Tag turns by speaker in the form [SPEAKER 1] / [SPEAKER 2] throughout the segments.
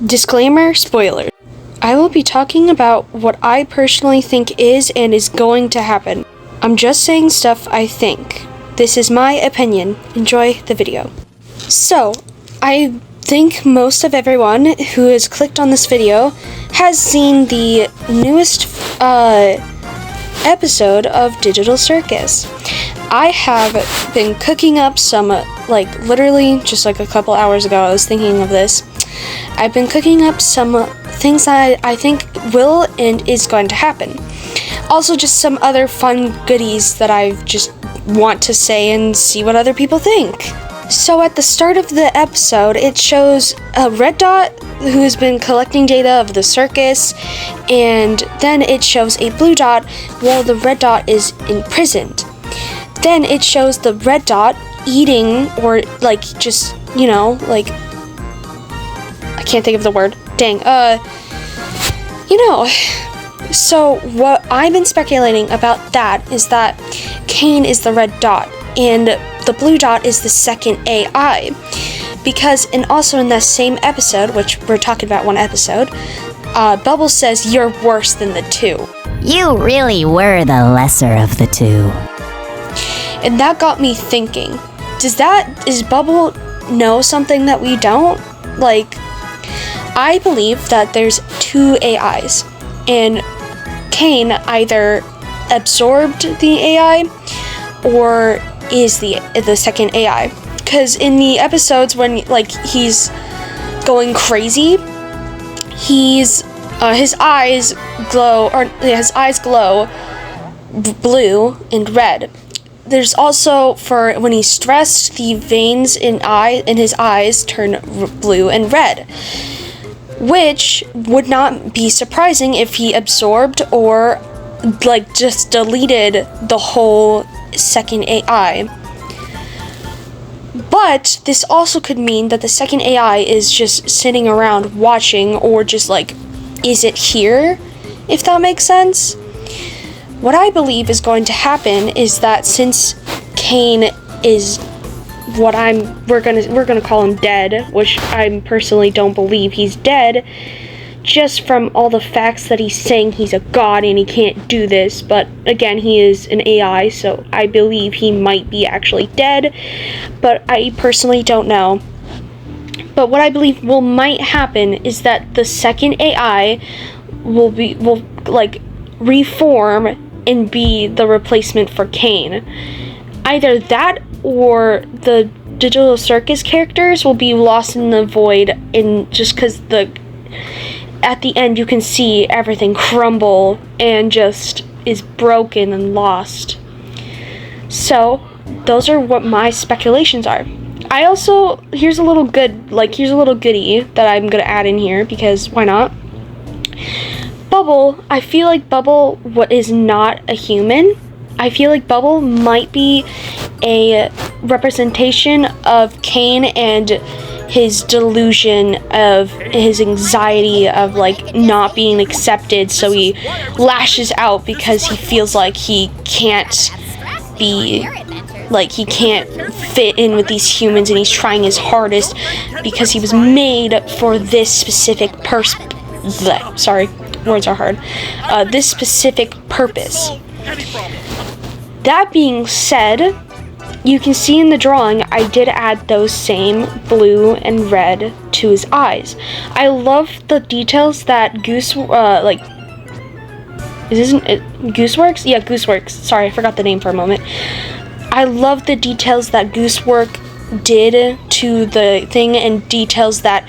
[SPEAKER 1] Disclaimer, spoilers. I will be talking about what I personally think is and is going to happen. I'm just saying stuff I think. This is my opinion. Enjoy the video. So, I think most of everyone who has clicked on this video has seen the newest episode of Digital Circus. I have been cooking up some, literally just like a couple hours ago I was thinking of this. I've been cooking up some things that I think will and is going to happen. Also just some other fun goodies that I just want to say and see what other people think. So at the start of the episode, it shows a red dot who has been collecting data of the circus, and then it shows a blue dot while the red dot is imprisoned. Then it shows the red dot eating, or I can't think of the word. Dang. So what I've been speculating about that is that Kane is the red dot and the blue dot is the second AI. Because, and also in that same episode, which we're talking about one episode, Bubbles says, "You're worse than the two."
[SPEAKER 2] You really were the lesser of the two.
[SPEAKER 1] And that got me thinking, does Bubble know something that we don't? I believe that there's two AIs, and Kane either absorbed the AI or is the second AI. Because in the episodes when he's going crazy, his eyes glow blue and red. There's also, for when he's stressed, the veins in his eyes turn blue and red, which would not be surprising if he absorbed or just deleted the whole second AI. But this also could mean that the second AI is just sitting around watching, or just is it here, if that makes sense? What I believe is going to happen is that since Kane is what we're gonna call him dead, which I personally don't believe he's dead, just from all the facts that he's saying he's a god and he can't do this, but again, he is an AI, so I believe he might be actually dead, but I personally don't know. But what I believe might happen is that the second AI will reform and be the replacement for Kane. Either that or the Digital Circus characters will be lost in the void, just because at the end you can see everything crumble and just is broken and lost. So those are what my speculations are. I also, here's a little goodie that I'm gonna add in here, because why not? Bubble, I feel like Bubble is not a human. I feel like Bubble might be a representation of Kane and his delusion of his anxiety of not being accepted, so he lashes out because he feels like he can't he can't fit in with these humans, and he's trying his hardest because he was made for this specific this specific purpose. That being said, you can see in the drawing I did add those same blue and red to his eyes. I love the details that Gooseworks? Yeah, Gooseworks. Sorry, I forgot the name for a moment. I love the details that Goosework did to the thing, and details that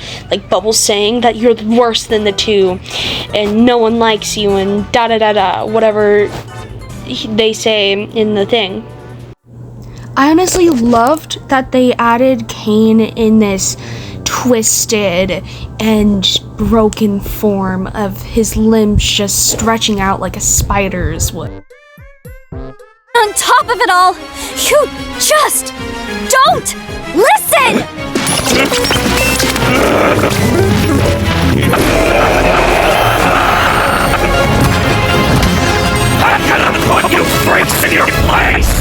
[SPEAKER 1] Bubbles saying that you're worse than the two and no one likes you and whatever they say in the thing. I honestly loved that they added Kane in this twisted and broken form of his limbs just stretching out like a spider's would.
[SPEAKER 2] On top of it all, you just don't listen!
[SPEAKER 3] I'm gonna put you freaks in your place!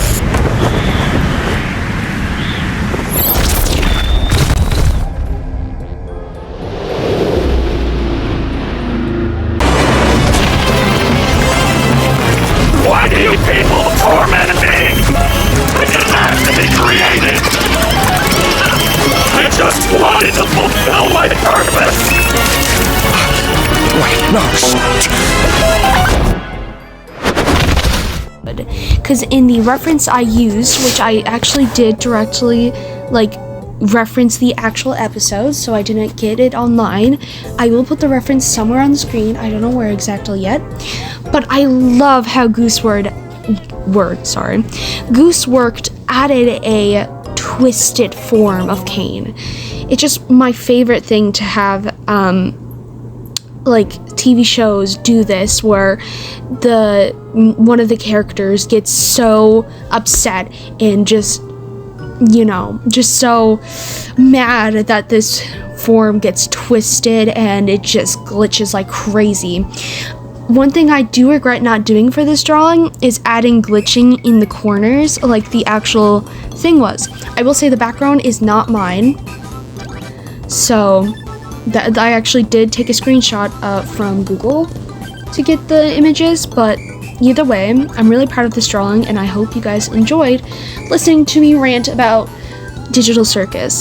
[SPEAKER 1] Because in the reference I used, which I actually did directly, like, reference the actual episode, so I didn't get it online. I will put the reference somewhere on the screen. I don't know where exactly yet. But I love how Goose Worked added a twisted form of Kane. It's just my favorite thing to have, like, TV shows do this, where one of the characters gets so upset and just, you know, just so mad that this form gets twisted and it just glitches like crazy. One thing I do regret not doing for this drawing is adding glitching in the corners like the actual thing was. I will say the background is not mine, so that I actually did take a screenshot from Google to get the images, but either way, I'm really proud of this drawing, and I hope you guys enjoyed listening to me rant about Digital Circus.